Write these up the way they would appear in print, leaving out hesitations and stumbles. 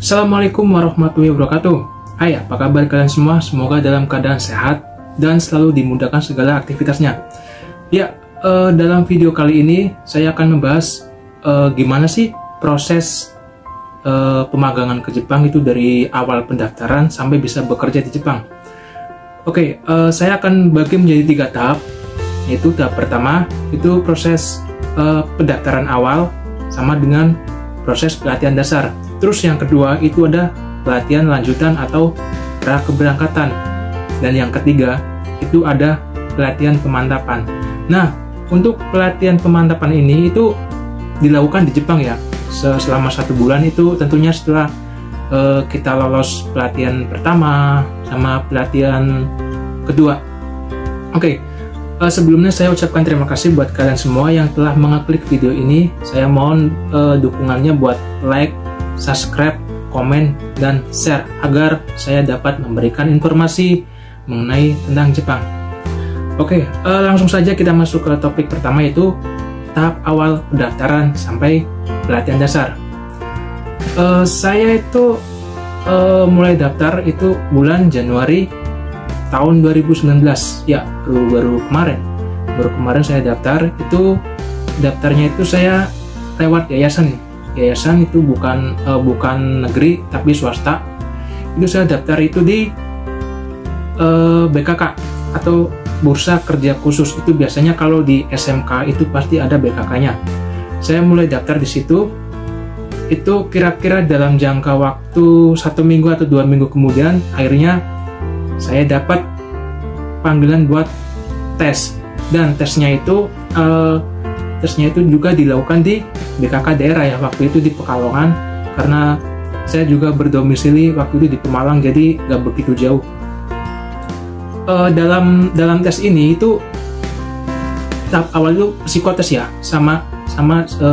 Assalamualaikum warahmatullahi wabarakatuh. Hai, apa kabar kalian semua? Semoga dalam keadaan sehat dan selalu dimudahkan segala aktivitasnya. Ya, dalam video kali ini saya akan membahas gimana sih proses pemagangan ke Jepang itu dari awal pendaftaran sampai bisa bekerja di Jepang. Oke, saya akan bagi menjadi 3 tahap. Yaitu tahap pertama itu proses pendaftaran awal sama dengan proses pelatihan dasar. Terus yang kedua itu ada pelatihan lanjutan atau pra keberangkatan. Dan yang ketiga itu ada pelatihan pemantapan. Nah, untuk pelatihan pemantapan ini itu dilakukan di Jepang ya. Selama 1 bulan itu tentunya setelah kita lolos pelatihan pertama sama pelatihan kedua. Oke. Sebelumnya saya ucapkan terima kasih buat kalian semua yang telah mengeklik video ini. Saya mohon dukungannya buat like, subscribe, komen, dan share agar saya dapat memberikan informasi mengenai tentang Jepang. Oke, langsung saja kita masuk ke topik pertama, yaitu tahap awal pendaftaran sampai pelatihan dasar. Saya itu mulai daftar itu bulan Januari tahun 2019 ya, baru kemarin saya daftar. Itu daftarnya itu saya lewat yayasan itu bukan negeri tapi swasta. Itu saya daftar itu di BKK atau Bursa Kerja Khusus. Itu biasanya kalau di SMK itu pasti ada BKK-nya. Saya mulai daftar di situ. Itu kira-kira dalam jangka waktu 1 minggu atau 2 minggu kemudian akhirnya saya dapat panggilan buat tes, dan tesnya itu juga dilakukan di BKK daerah ya, waktu itu di Pekalongan, karena saya juga berdomisili waktu itu di Pemalang, jadi nggak begitu jauh. Dalam tes ini itu tahap awal itu psikotes ya, sama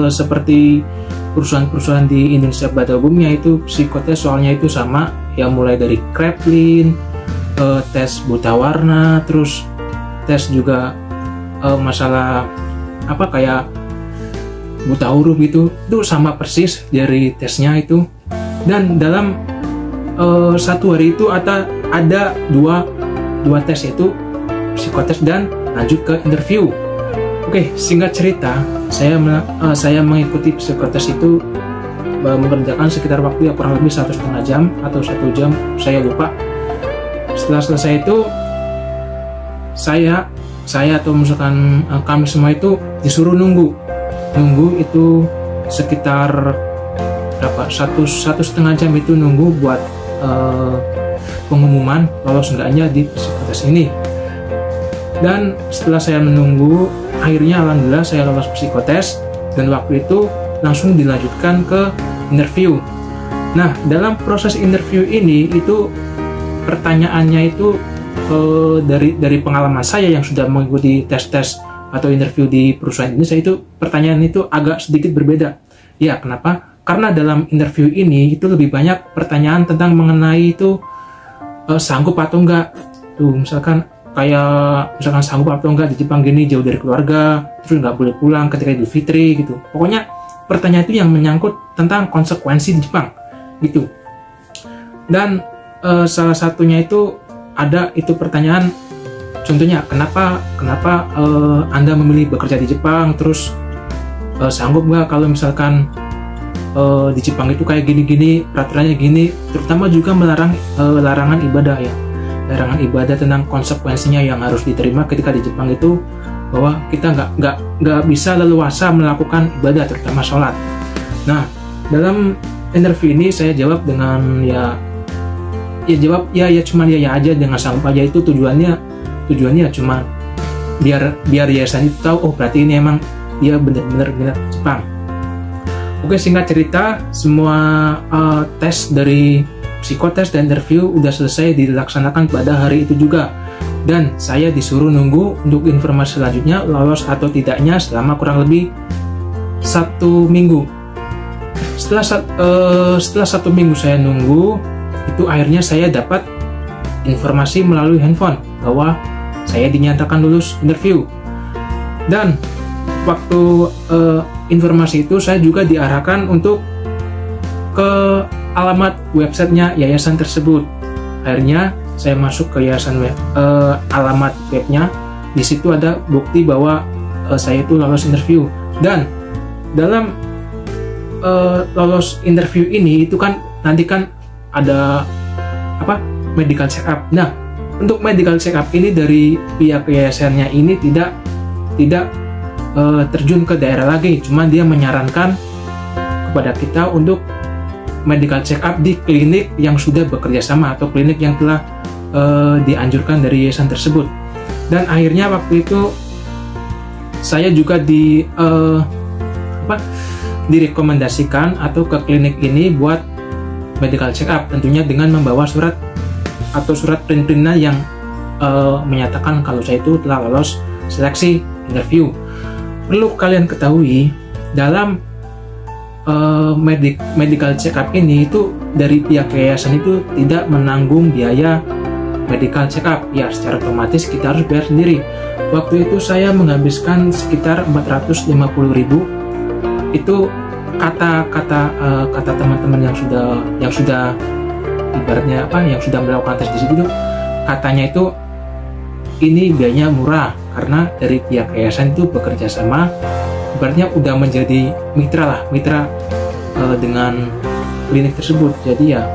seperti perusahaan-perusahaan di Indonesia pada umumnya itu psikotes, soalnya itu sama ya, mulai dari Kraepelin, tes buta warna, terus tes juga masalah kayak buta huruf gitu. Itu sama persis dari tesnya itu. Dan dalam 1 hari itu ada dua tes, yaitu psikotes dan lanjut ke interview. Oke, singkat cerita, saya mengikuti psikotes itu mengerjakan sekitar waktu ya kurang lebih 1,5 jam atau 1 jam, saya lupa. Setelah selesai itu saya atau misalkan kami semua itu disuruh nunggu itu sekitar berapa, 1,5 jam itu nunggu buat pengumuman lolos enggaknya di psikotes ini. Dan setelah saya menunggu, akhirnya alhamdulillah saya lolos psikotes, dan waktu itu langsung dilanjutkan ke interview. Nah, dalam proses interview ini itu pertanyaannya itu dari pengalaman saya yang sudah mengikuti tes-tes atau interview di perusahaan ini, saya itu pertanyaan itu agak sedikit berbeda. Ya, kenapa? Karena dalam interview ini itu lebih banyak pertanyaan tentang mengenai itu sanggup atau enggak. Tuh, misalkan sanggup atau enggak di Jepang gini, jauh dari keluarga, terus nggak boleh pulang ketika Idul Fitri gitu. Pokoknya pertanyaan itu yang menyangkut tentang konsekuensi di Jepang gitu. Dan salah satunya itu ada itu pertanyaan, contohnya kenapa Anda memilih bekerja di Jepang, terus sanggup nggak kalau misalkan di Jepang itu kayak gini-gini, peraturannya gini, terutama juga larangan ibadah ya, larangan ibadah tentang konsekuensinya yang harus diterima ketika di Jepang itu, bahwa kita nggak bisa leluasa melakukan ibadah, terutama sholat. Nah, dalam interview ini saya jawab dengan cuman ya aja, dengan sanggup aja. Itu tujuannya cuma biar yayasan itu tahu, oh berarti ini emang dia benar-benar minat Jepang. Oke, singkat cerita, semua tes dari psikotes dan interview udah selesai dilaksanakan pada hari itu juga, dan saya disuruh nunggu untuk informasi selanjutnya lolos atau tidaknya selama kurang lebih 1 minggu. Setelah 1 minggu saya nunggu, itu akhirnya saya dapat informasi melalui handphone bahwa saya dinyatakan lulus interview. Dan waktu informasi itu saya juga diarahkan untuk ke alamat websitenya yayasan tersebut. Akhirnya saya masuk ke yayasan alamat webnya. Di situ ada bukti bahwa saya itu lolos interview. Dan dalam lolos interview ini itu kan nanti kan ada medical check up. Nah, untuk medical check up ini dari pihak yayasannya ini tidak terjun ke daerah lagi, cuma dia menyarankan kepada kita untuk medical check up di klinik yang sudah bekerja sama atau klinik yang telah dianjurkan dari yayasan tersebut. Dan akhirnya waktu itu saya juga direkomendasikan atau ke klinik ini buat medical check up, tentunya dengan membawa surat atau surat print-printnya yang menyatakan kalau saya itu telah lolos seleksi interview. Perlu kalian ketahui, dalam medical check up ini itu dari pihak yayasan itu tidak menanggung biaya medical check up. Ya, secara otomatis kita harus bayar sendiri. Waktu itu saya menghabiskan sekitar 450.000. Itu kata teman-teman yang sudah ibaratnya yang sudah melakukan tes di situ, katanya itu ini biayanya murah karena dari pihak yayasan itu bekerja sama, ibaratnya udah menjadi mitra dengan klinik tersebut. Jadi ya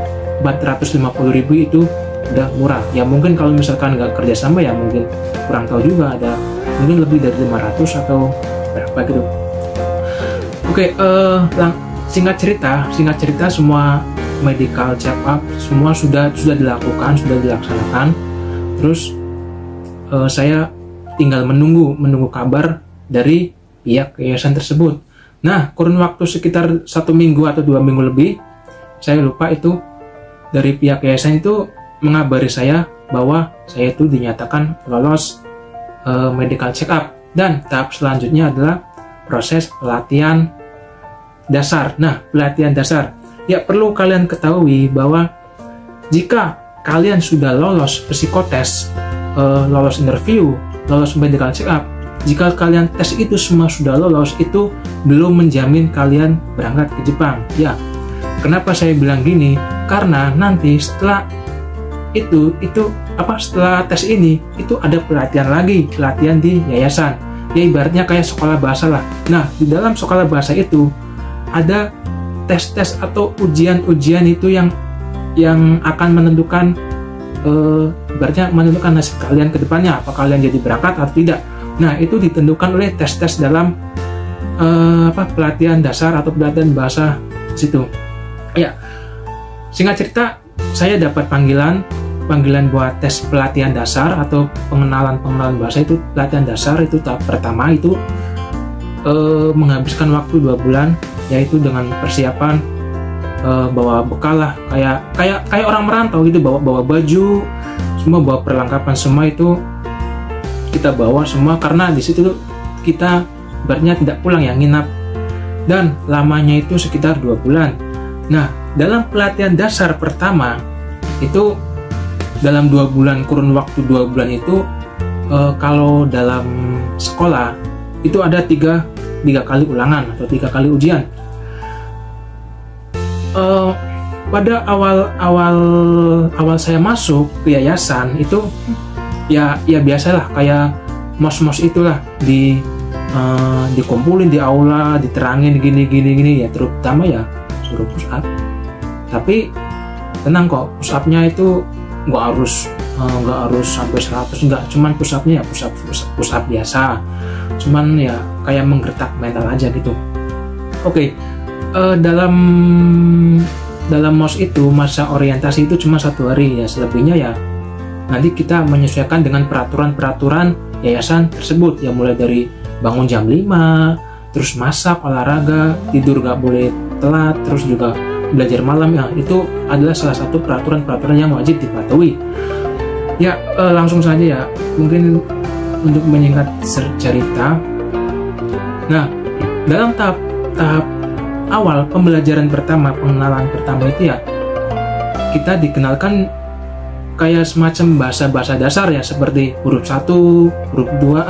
450.000 itu udah murah. Ya mungkin kalau misalkan nggak kerja sama ya mungkin kurang tahu juga, ada mungkin lebih dari 500 atau berapa gitu. Oke, singkat cerita semua medical check up semua sudah dilakukan, sudah dilaksanakan. Terus saya tinggal menunggu kabar dari pihak yayasan tersebut. Nah, kurun waktu sekitar 1 minggu atau 2 minggu lebih, saya lupa itu, dari pihak yayasan itu mengabari saya bahwa saya itu dinyatakan lolos medical check up, dan tahap selanjutnya adalah proses pelatihan dasar. Nah, pelatihan dasar, ya perlu kalian ketahui bahwa jika kalian sudah lolos psikotes, lolos interview, lolos medical check up, jika kalian tes itu semua sudah lolos, itu belum menjamin kalian berangkat ke Jepang. Ya, kenapa saya bilang gini? Karena nanti setelah setelah tes ini itu ada pelatihan di yayasan. Ya ibaratnya kayak sekolah bahasa lah. Nah, di dalam sekolah bahasa itu ada tes-tes atau ujian-ujian itu yang akan menentukan ibaratnya menentukan nasib kalian ke depannya, apa kalian jadi berangkat atau tidak. Nah, itu ditentukan oleh tes-tes dalam pelatihan dasar atau pelatihan bahasa situ. Ya, singkat cerita, saya dapat panggilan buat tes pelatihan dasar atau pengenalan bahasa. Itu pelatihan dasar itu tahap pertama, itu menghabiskan waktu 2 bulan, yaitu dengan persiapan bawa bekal lah, kayak orang merantau gitu, bawa baju semua, bawa perlengkapan semua itu kita bawa semua, karena di situ kita ibaratnya tidak pulang ya, nginap, dan lamanya itu sekitar 2 bulan. Nah, dalam pelatihan dasar pertama itu dalam 2 bulan, kurun waktu 2 bulan itu kalau dalam sekolah itu ada 3 kali ulangan atau 3 kali ujian. Pada awal saya masuk ke yayasan itu ya biasalah kayak mos-mos itulah, dikumpulin di aula, diterangin gini ya, terutama ya suruh push up. Tapi tenang kok, push up-nya itu nggak harus sampai 100, enggak, cuman push up-nya ya push up biasa, cuman ya kayak menggertak mental aja gitu. Oke. Dalam MOS itu masa orientasi itu cuma 1 hari ya, selebihnya ya nanti kita menyesuaikan dengan peraturan yayasan tersebut ya, mulai dari bangun jam 5, terus masak, olahraga, tidur gak boleh telat, terus juga belajar malam ya, itu adalah salah satu peraturan yang wajib dipatuhi. Ya langsung saja ya, mungkin untuk menyingkat cerita. Nah, dalam tahap awal pembelajaran pertama, pengenalan pertama itu ya kita dikenalkan kayak semacam bahasa dasar ya, seperti huruf 1, huruf 2,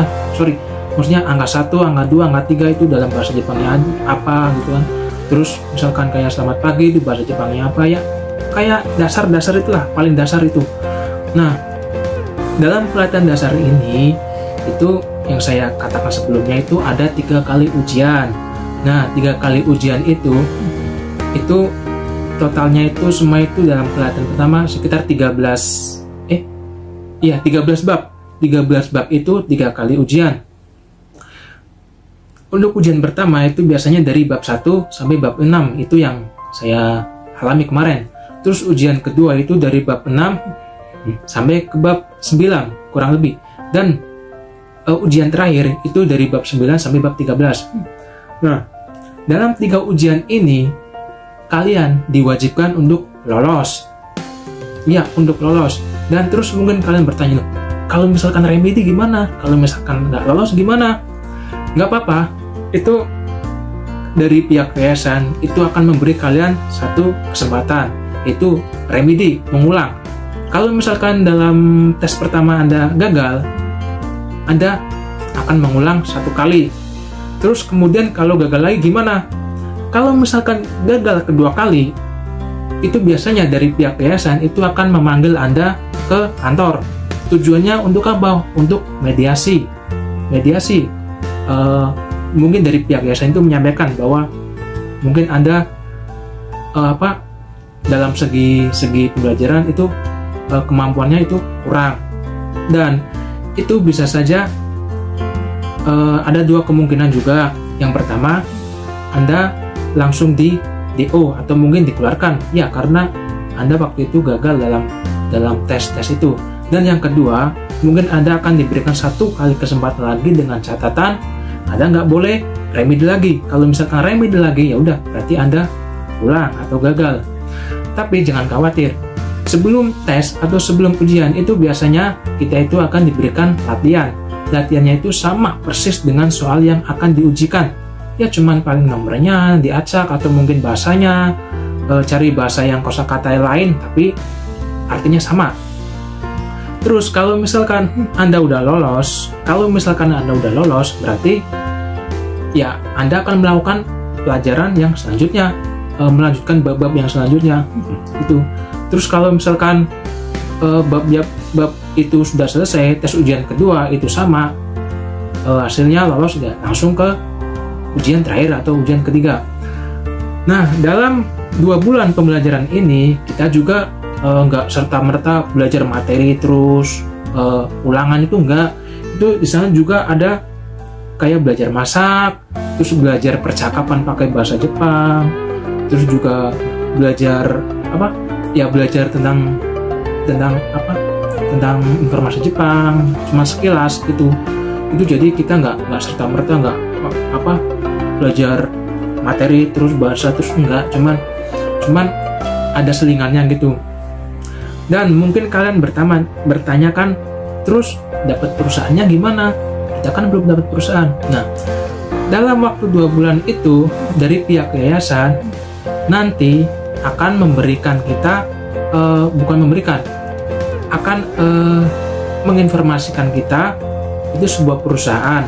maksudnya angka 1, angka 2, angka 3 itu dalam bahasa Jepangnya apa gitu kan. Terus misalkan kayak selamat pagi itu bahasa Jepangnya apa ya, kayak dasar-dasar itulah, paling dasar itu. Nah, dalam pelatihan dasar ini itu yang saya katakan sebelumnya itu ada 3 kali ujian. Nah, 3 kali ujian itu totalnya itu semua itu dalam pelatihan pertama sekitar 13 bab. 13 bab itu 3 kali ujian. Untuk ujian pertama itu biasanya dari bab 1 sampai bab 6, itu yang saya alami kemarin. Terus ujian kedua itu dari bab 6 sampai ke bab 9 kurang lebih. Dan ujian terakhir itu dari bab 9 sampai bab 13. Nah, dalam 3 ujian ini kalian diwajibkan untuk lolos. Ya, untuk lolos. Dan terus mungkin kalian bertanya, kalau misalkan remedi gimana? Kalau misalkan nggak lolos gimana? Nggak apa-apa. Itu dari pihak yayasan itu akan memberi kalian satu kesempatan, itu remedi, mengulang. Kalau misalkan dalam tes pertama Anda gagal, Anda akan mengulang 1 kali. Terus kemudian kalau gagal lagi gimana? Kalau misalkan gagal kedua kali, itu biasanya dari pihak yayasan itu akan memanggil Anda ke kantor. Tujuannya untuk apa? Untuk mediasi. Mungkin dari pihak yayasan itu menyampaikan bahwa mungkin Anda dalam segi pembelajaran itu kemampuannya itu kurang, dan itu bisa saja ada 2 kemungkinan juga. Yang pertama, Anda langsung di DO atau mungkin dikeluarkan ya karena Anda waktu itu gagal dalam tes itu. Dan yang kedua, mungkin Anda akan diberikan 1 kali kesempatan lagi dengan catatan Anda nggak boleh remedi lagi. Kalau misalkan remedi lagi, ya udah berarti Anda pulang atau gagal. Tapi jangan khawatir. Sebelum tes atau sebelum ujian itu biasanya kita itu akan diberikan latihan. Latihannya itu sama persis dengan soal yang akan diujikan. Ya cuman paling nomornya diacak atau mungkin bahasanya, cari bahasa yang kosakata lain tapi artinya sama. Terus kalau misalkan Anda udah lolos, berarti ya Anda akan melakukan pelajaran yang selanjutnya, melanjutkan bab-bab yang selanjutnya itu. Terus kalau misalkan bab itu sudah selesai, tes ujian kedua itu sama, hasilnya lolos, sudah langsung ke ujian terakhir atau ujian ketiga. Nah, dalam 2 bulan pembelajaran ini kita juga nggak serta-merta belajar materi terus ulangan, itu enggak. Itu di sana juga ada kayak belajar masak, terus belajar percakapan pakai bahasa Jepang, terus juga belajar belajar tentang informasi Jepang, cuma sekilas gitu. Itu jadi kita nggak serta-merta nggak belajar materi terus bahasa terus enggak, cuman ada selingannya gitu. Dan mungkin kalian bertanyakan, terus dapat perusahaannya gimana? Kita kan belum dapat perusahaan. Nah, dalam waktu 2 bulan itu dari pihak yayasan nanti akan memberikan kita menginformasikan kita itu sebuah perusahaan.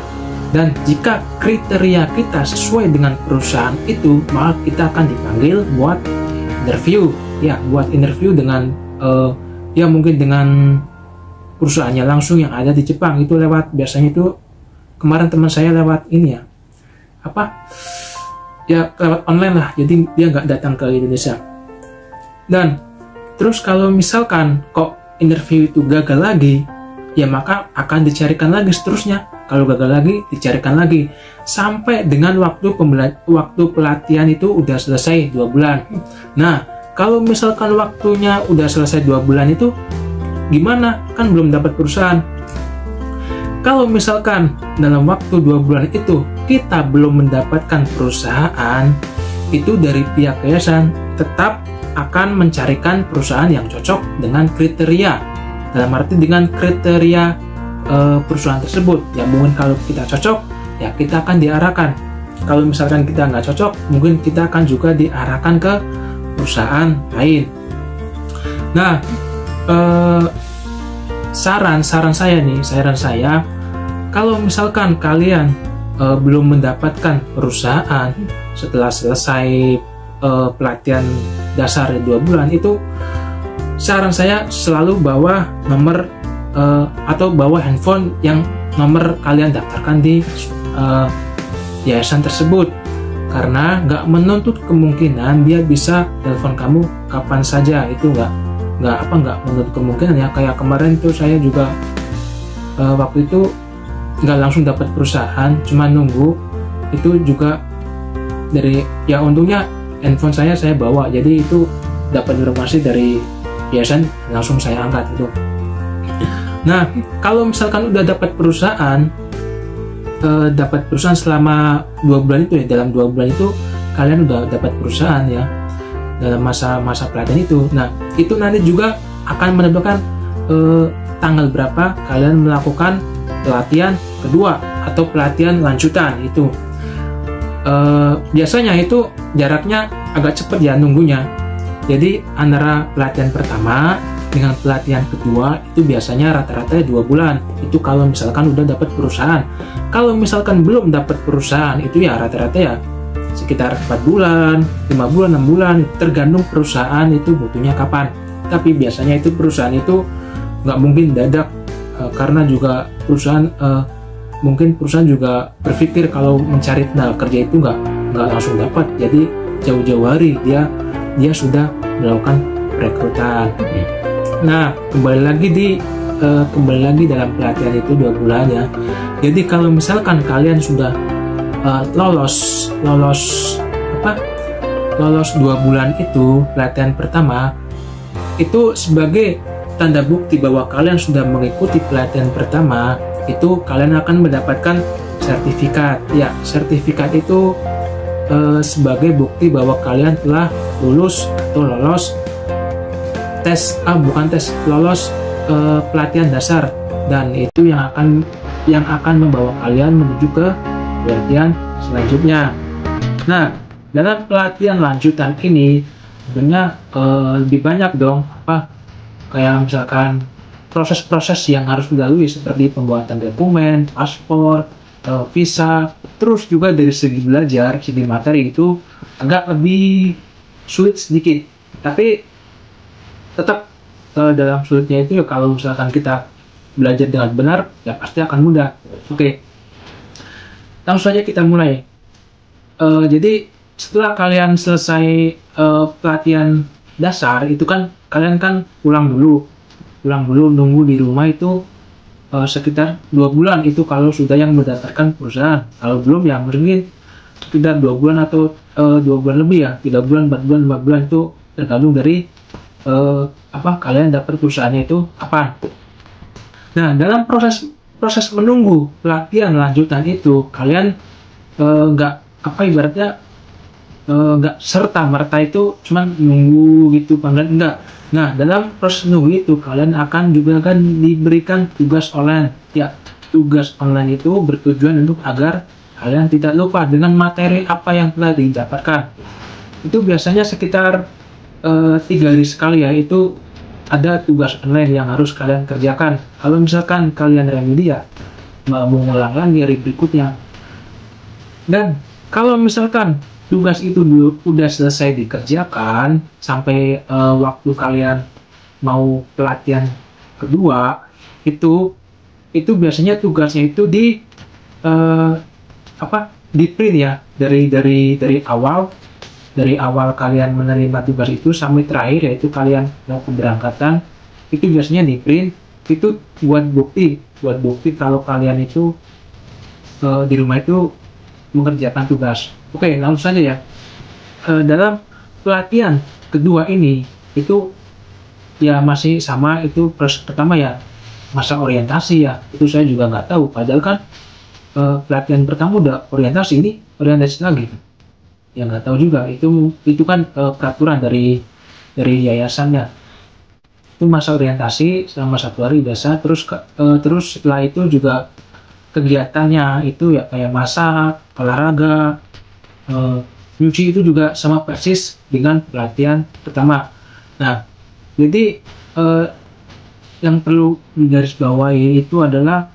Dan jika kriteria kita sesuai dengan perusahaan itu, maka kita akan dipanggil buat interview. Ya, buat interview dengan mungkin dengan perusahaannya langsung yang ada di Jepang. Itu lewat, biasanya itu kemarin teman saya lewat ini lewat online lah. Jadi dia nggak datang ke Indonesia. Dan terus kalau misalkan kok interview itu gagal lagi, ya maka akan dicarikan lagi seterusnya. Kalau gagal lagi, dicarikan lagi sampai dengan waktu pelatihan itu udah selesai 2 bulan. Nah, kalau misalkan waktunya udah selesai 2 bulan itu gimana? Kan belum dapat perusahaan. Kalau misalkan dalam waktu 2 bulan itu kita belum mendapatkan perusahaan, itu dari pihak yayasan tetap akan mencarikan perusahaan yang cocok dengan kriteria. Dalam arti dengan kriteria perusahaan tersebut. Ya mungkin kalau kita cocok, ya kita akan diarahkan. Kalau misalkan kita nggak cocok, mungkin kita akan juga diarahkan ke perusahaan lain. Nah, saran saya, kalau misalkan kalian belum mendapatkan perusahaan, setelah selesai pelatihan dasar 2 bulan itu, saran saya selalu bawa nomor atau bawa handphone yang nomor kalian daftarkan di yayasan tersebut, karena nggak menuntut kemungkinan dia bisa telepon kamu kapan saja. Itu nggak menuntut kemungkinan ya. Kayak kemarin tuh saya juga waktu itu nggak langsung dapat perusahaan, cuma nunggu. Itu juga dari, ya untungnya handphone saya bawa, jadi itu dapat informasi dari yayasan, langsung saya angkat itu. Nah, kalau misalkan udah dapat perusahaan selama 2 bulan itu ya, dalam 2 bulan itu kalian udah dapat perusahaan ya, dalam masa pelatihan itu. Nah, itu nanti juga akan menentukan tanggal berapa kalian melakukan pelatihan kedua atau pelatihan lanjutan itu. Biasanya itu jaraknya agak cepat ya nunggunya. Jadi antara pelatihan pertama dengan pelatihan kedua itu biasanya rata-rata 2 bulan. Itu kalau misalkan udah dapat perusahaan. Kalau misalkan belum dapat perusahaan itu ya rata-rata ya sekitar 4 bulan, 5 bulan, 6 bulan, tergantung perusahaan itu butuhnya kapan. Tapi biasanya itu perusahaan itu nggak mungkin dadak, karena juga mungkin perusahaan juga berpikir kalau mencari tenaga kerja itu nggak langsung dapat. Jadi jauh-jauh hari dia sudah melakukan perekrutan. Nah, kembali lagi dalam pelatihan itu 2 bulan ya. Jadi kalau misalkan kalian sudah lolos 2 bulan itu pelatihan pertama, itu sebagai tanda bukti bahwa kalian sudah mengikuti pelatihan pertama, itu kalian akan mendapatkan sertifikat. Ya, sertifikat itu sebagai bukti bahwa kalian telah lulus atau lolos lolos pelatihan dasar, dan itu yang akan membawa kalian menuju ke pelatihan selanjutnya. Nah, dalam pelatihan lanjutan ini sebenarnya lebih banyak dong kayak misalkan proses-proses yang harus dilalui seperti pembuatan dokumen, paspor, visa. Terus juga dari segi belajar, segi materi itu agak lebih sulit sedikit, tapi tetap dalam sulitnya itu ya kalau misalkan kita belajar dengan benar ya pasti akan mudah. Oke, langsung saja kita mulai. Jadi setelah kalian selesai pelatihan dasar itu kan kalian kan pulang dulu nunggu di rumah itu sekitar 2 bulan itu kalau sudah yang mendaftarkan perusahaan. Kalau belum ya mungkin sekitar 2 bulan atau 2 bulan lebih ya, 3 bulan, 4 bulan, 5 bulan, itu tergantung dari kalian dapat perusahaannya itu kapan. Nah, dalam proses menunggu pelatihan lanjutan itu kalian ibaratnya nggak serta merta itu cuma nunggu gitu panggilan, enggak. Nah, dalam proses nunggu itu kalian akan diberikan tugas online. Ya, tugas online itu bertujuan untuk agar kalian tidak lupa dengan materi apa yang telah didapatkan. Itu biasanya sekitar 3 hari sekali ya, itu ada tugas online yang harus kalian kerjakan. Kalau misalkan kalian remedi ya mau ngulang lagi hari berikutnya. Dan kalau misalkan tugas itu udah selesai dikerjakan sampai waktu kalian mau pelatihan kedua, itu biasanya tugasnya itu di print ya, dari awal kalian menerima tugas itu sampai terakhir yaitu kalian mau keberangkatan, itu biasanya di print. Itu buat bukti kalau kalian itu di rumah itu mengerjakan tugas. Oke, langsung saja ya. Dalam pelatihan kedua ini itu ya masih sama, itu proses pertama ya masa orientasi ya. Itu saya juga nggak tahu, padahal kan pelatihan pertama udah orientasi, ini orientasi lagi. Ya nggak tahu juga, itu kan peraturan dari yayasannya. Itu masa orientasi selama 1 hari biasa, terus setelah itu juga kegiatannya itu ya kayak masak, olahraga, nyuci, itu juga sama persis dengan pelatihan pertama. Nah, jadi yang perlu digarisbawahi itu adalah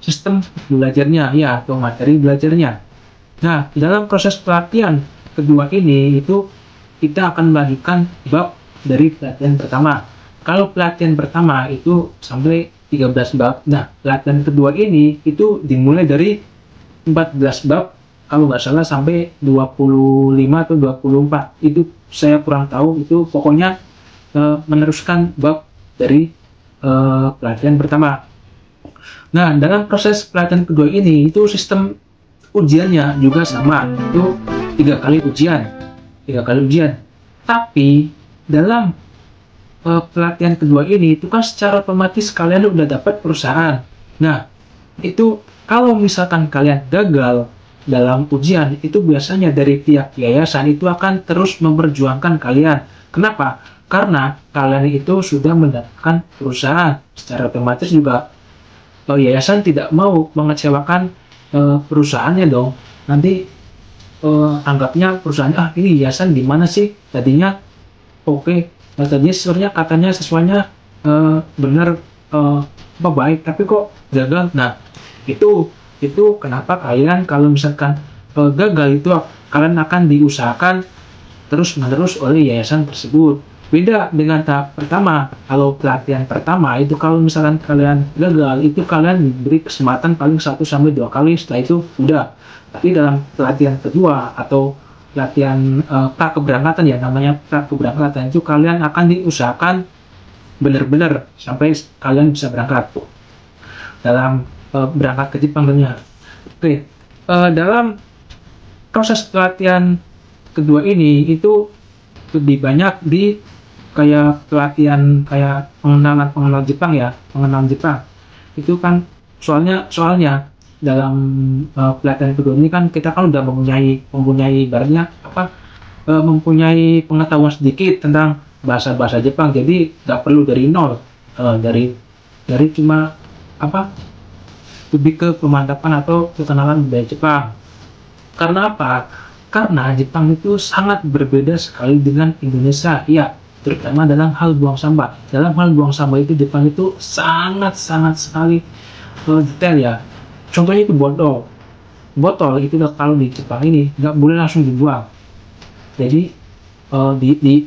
sistem belajarnya ya, atau materi belajarnya. Nah, dalam proses pelatihan kedua ini itu kita akan melanjutkan bab dari pelatihan pertama. Kalau pelatihan pertama itu sampai 13 bab. Nah, pelatihan kedua ini itu dimulai dari 14 bab, kalau nggak salah sampai 25 atau 24. Itu saya kurang tahu, itu pokoknya meneruskan bab dari pelatihan pertama. Nah, dalam proses pelatihan kedua ini itu sistem ujiannya juga sama, itu 3 kali ujian. Tapi dalam pelatihan kedua ini itu kan secara otomatis kalian udah dapat perusahaan. Nah, itu kalau misalkan kalian gagal dalam ujian, itu biasanya dari pihak yayasan itu akan terus memperjuangkan kalian. Kenapa? Karena kalian itu sudah mendapatkan perusahaan. Secara otomatis juga yayasan tidak mau mengecewakan perusahaannya dong. Nanti anggapnya perusahaannya, ini yayasan gimana sih? Tadinya oke, tadinya katanya sesuainya benar baik, tapi kok gagal. Nah, itu kenapa kalian kalau misalkan gagal itu kalian akan diusahakan terus menerus oleh yayasan tersebut. Beda dengan tahap pertama. Kalau pelatihan pertama itu kalau misalkan kalian gagal, itu kalian diberi kesempatan paling 1 sampai 2 kali, setelah itu udah. Tapi dalam pelatihan kedua atau pelatihan pra keberangkatan, ya namanya pra keberangkatan, itu kalian akan diusahakan benar-benar sampai kalian bisa berangkat dalam berangkat ke Jepang tentunya. Oke, dalam proses pelatihan kedua ini itu lebih banyak di kayak pelatihan kayak pengenalan Jepang ya, pengenalan Jepang. Itu kan soalnya dalam pelatihan kedua ini kan kita kan udah mempunyai barunya mempunyai pengetahuan sedikit tentang bahasa Jepang, jadi nggak perlu dari nol, dari cuma lebih ke pemantapan atau kekenalan budaya Jepang. Karena apa? Karena Jepang itu sangat berbeda sekali dengan Indonesia, ya, terutama dalam hal buang sampah. Dalam hal buang sampah itu Jepang itu sangat sekali detail ya. Contohnya itu botol itu kalau di Jepang ini nggak boleh langsung dibuang. Jadi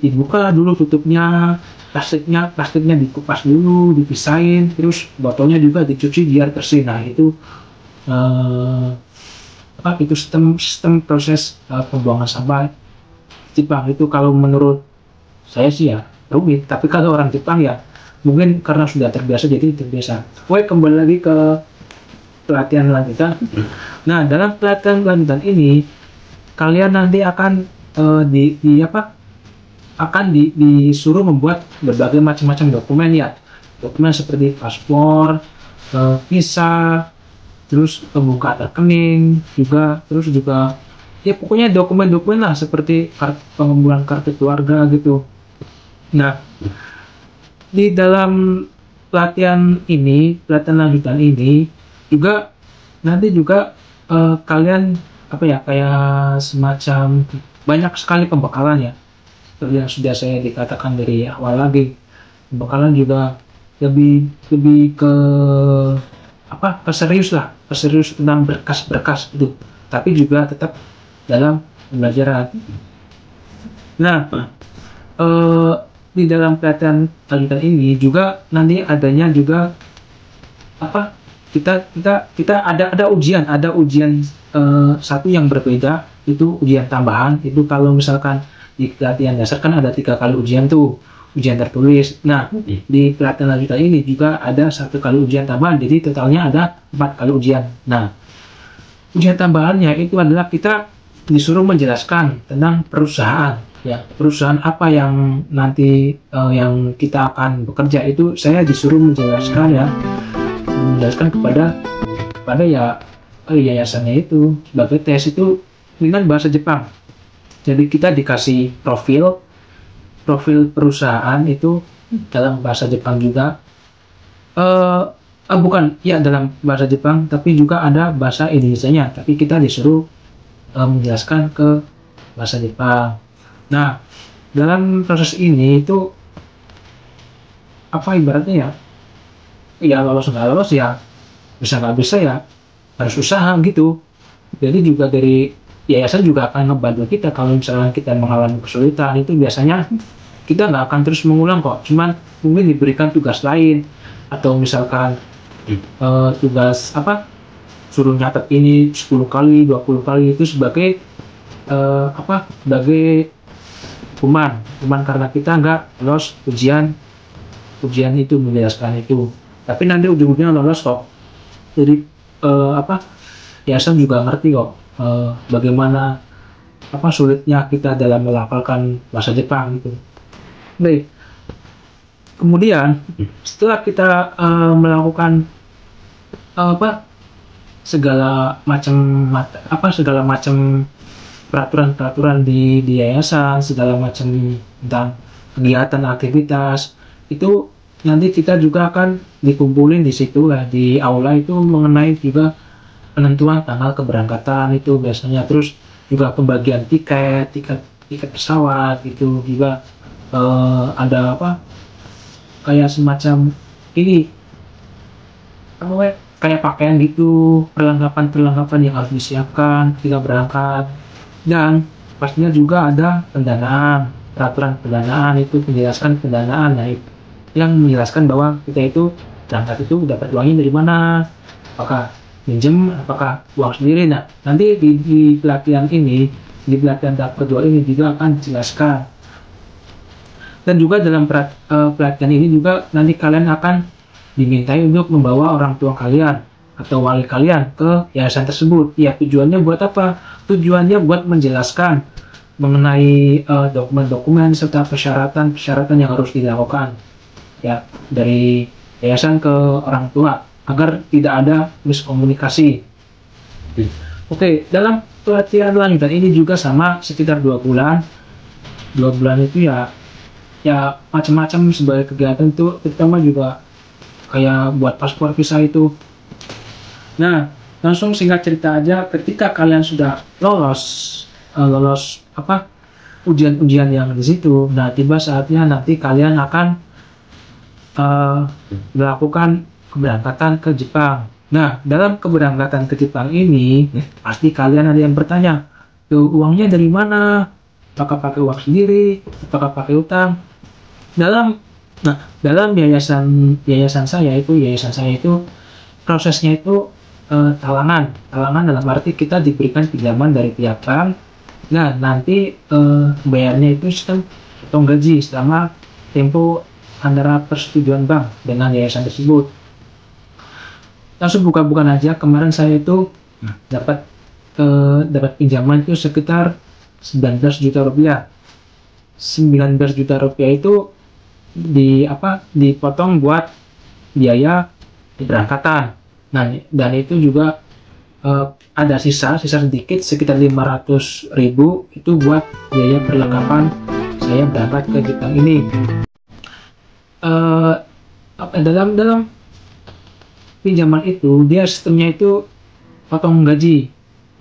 dibuka dulu tutupnya, plastiknya dikupas dulu, dipisahin, terus botolnya juga dicuci biar bersih. Nah, itu itu sistem proses pembuangan sampah Jepang. Itu kalau menurut saya sih ya rumit, tapi kalau orang Jepang ya mungkin karena sudah terbiasa jadi terbiasa. Oke, kembali lagi ke pelatihan lanjutan. Nah, dalam pelatihan lanjutan ini kalian nanti akan disuruh membuat berbagai macam dokumen ya. Dokumen seperti paspor, visa, terus pembukaan rekening terus juga ya pokoknya dokumen-dokumen lah seperti pengumpulan kartu keluarga gitu. Nah, di dalam pelatihan lanjutan ini juga nanti juga kalian kayak semacam banyak sekali pembekalan ya, yang sudah saya dikatakan dari awal lagi. Pembekalan juga lebih ke serius tentang berkas itu, tapi juga tetap dalam pembelajaran. Nah, di dalam pelatihan lanjutan ini juga nanti adanya juga kita ada ujian satu yang berbeda, itu ujian tambahan. Itu kalau misalkan di pelatihan dasar kan ada 3 kali ujian tuh, ujian tertulis. Nah, di pelatihan lanjutan ini juga ada 1 kali ujian tambahan, jadi totalnya ada 4 kali ujian. Nah, ujian tambahannya itu adalah kita disuruh menjelaskan tentang perusahaan ya, perusahaan apa yang nanti yang kita akan bekerja. Itu saya disuruh menjelaskan kepada yayasannya itu sebagai tes itu dengan bahasa Jepang. Jadi kita dikasih profil perusahaan itu dalam bahasa Jepang juga, bukan ya dalam bahasa Jepang, tapi juga ada bahasa Indonesianya, tapi kita disuruh menjelaskan ke bahasa Jepang. Nah, dalam proses ini itu ibaratnya ya lolos nggak lolos ya, bisa nggak bisa ya harus usaha gitu. Jadi juga dari yayasan juga akan ngebantu kita kalau misalnya kita mengalami kesulitan. Itu biasanya kita nggak akan terus mengulang kok, cuman mungkin diberikan tugas lain, atau misalkan tugas apa, suruh nyatet ini 10 kali 20 kali, itu sebagai sebagai hukuman karena kita nggak lolos ujian itu, menjelaskan itu. Tapi nanti ujung-ujungnya lolos kok. Jadi yayasan juga ngerti kok bagaimana sulitnya kita dalam melafalkan bahasa Jepang gitu. Baik. Kemudian setelah kita melakukan segala macam peraturan di yayasan, segala macam tentang kegiatan aktivitas itu, nanti kita juga akan dikumpulin di situ lah, di aula itu, mengenai juga penentuan tanggal keberangkatan itu biasanya, terus juga pembagian tiket pesawat itu juga ada kayak semacam ini kayak pakaian gitu, perlengkapan yang harus disiapkan ketika berangkat. Dan pastinya juga ada pendanaan, peraturan pendanaan itu, penjelasan pendanaan, yang menjelaskan bahwa kita itu berangkat itu dapat uangnya dari mana, apakah pinjam, apakah uang sendiri. Nah, nanti di pelatihan ini, di pelatihan tahap kedua ini juga akan dijelaskan. Dan juga dalam pelatihan ini juga nanti kalian akan dimintai untuk membawa orang tua kalian atau wali kalian ke yayasan tersebut. Ya, tujuannya buat apa? Tujuannya buat menjelaskan mengenai dokumen-dokumen serta persyaratan yang harus dilakukan ya dari yayasan ke orang tua, agar tidak ada miskomunikasi. Oke, dalam pelatihan lanjutan ini juga sama, sekitar 2 bulan. 2 bulan itu ya macam-macam sebagai kegiatan itu, terutama juga kayak buat paspor visa itu. Nah, langsung singkat cerita aja, ketika kalian sudah lolos ujian-ujian yang di situ, nah tiba saatnya nanti kalian akan melakukan keberangkatan ke Jepang. Nah, dalam keberangkatan ke Jepang ini pasti kalian ada yang bertanya, uangnya dari mana? Apakah pakai uang sendiri? Apakah pakai utang? Dalam yayasan saya itu prosesnya itu talangan dalam arti kita diberikan pinjaman dari pihak bank. Nah, nanti bayarnya itu sistem potong gaji selama tempo antara persetujuan bank dengan yayasan tersebut. Langsung buka-bukaan aja, kemarin saya itu dapat pinjaman itu sekitar 19 juta rupiah. 19 juta rupiah itu dipotong buat biaya keberangkatan. Nah, dan itu juga ada sisa sedikit, sekitar 500.000 itu buat biaya perlengkapan saya berangkat ke Jepang ini. Dalam pinjaman itu dia sistemnya itu potong gaji,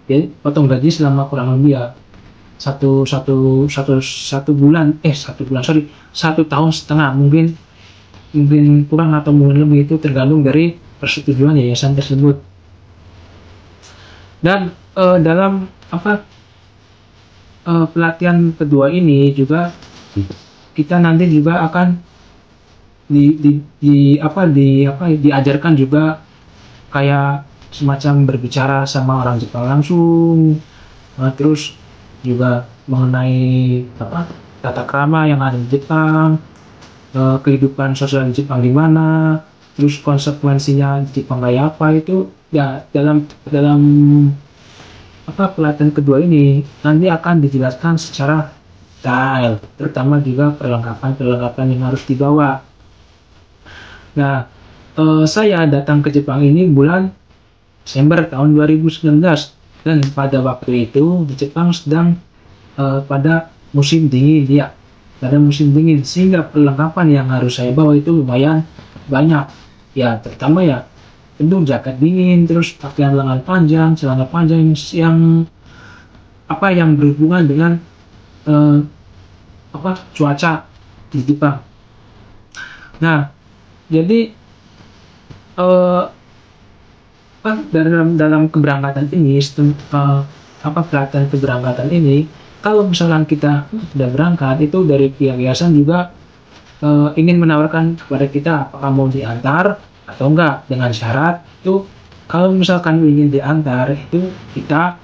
ya, potong gaji selama kurang lebih ya satu tahun setengah, mungkin kurang atau mungkin lebih, itu tergantung dari persetujuan yayasan tersebut. Dan dalam pelatihan kedua ini juga kita nanti juga akan diajarkan juga kayak semacam berbicara sama orang Jepang langsung, terus juga mengenai tata krama yang ada di Jepang, kehidupan sosial di Jepang gimana, terus konsekuensinya di Jepang kayak apa, itu ya dalam pelatihan kedua ini nanti akan dijelaskan secara detail, terutama juga perlengkapan yang harus dibawa. Nah, saya datang ke Jepang ini bulan Desember tahun 2019, dan pada waktu itu di Jepang sedang pada musim dingin, sehingga perlengkapan yang harus saya bawa itu lumayan banyak ya, terutama ya tentu jaket dingin, terus pakaian lengan panjang, celana panjang yang berhubungan dengan cuaca di Jepang. Nah, jadi dalam keberangkatan ini apa pelatihan keberangkatan ini, kalau misalkan kita sudah berangkat, itu dari pihak yayasan juga ingin menawarkan kepada kita apakah mau diantar atau enggak, dengan syarat itu kalau misalkan ingin diantar itu kita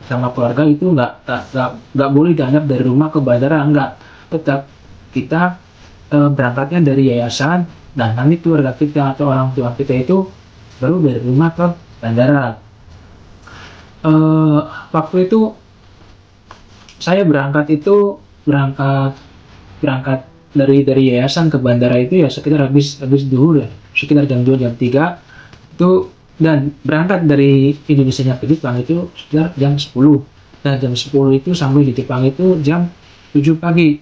sama keluarga itu nggak boleh diantar dari rumah ke bandara, enggak, tetap kita berangkatnya dari yayasan, dan nanti keluarga kita atau orang tua kita itu baru dari rumah ke bandara. Waktu itu saya berangkat dari yayasan ke bandara itu ya sekitar habis duhur ya, sekitar jam 2 jam 3 itu, dan berangkat dari Indonesia ke Jepang itu sekitar jam 10. Nah, jam 10 itu sampai di Jepang itu jam 7 pagi.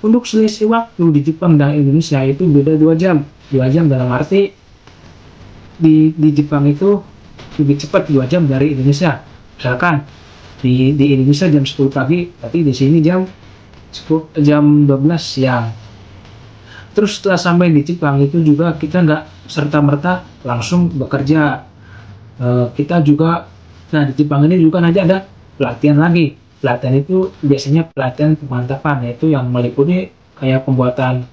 Untuk selisih waktu di Jepang dan Indonesia itu beda 2 jam. 2 jam dalam arti di Jepang itu lebih cepat 2 jam dari Indonesia. Misalkan di Indonesia jam 10 pagi, tapi di sini jam 12 siang. Terus setelah sampai di Jepang itu juga kita nggak serta-merta langsung bekerja. Kita juga, nah di Jepang ini juga nanti ada pelatihan lagi. Pelatihan itu biasanya pelatihan pemantapan, yaitu yang meliputi kayak pembuatan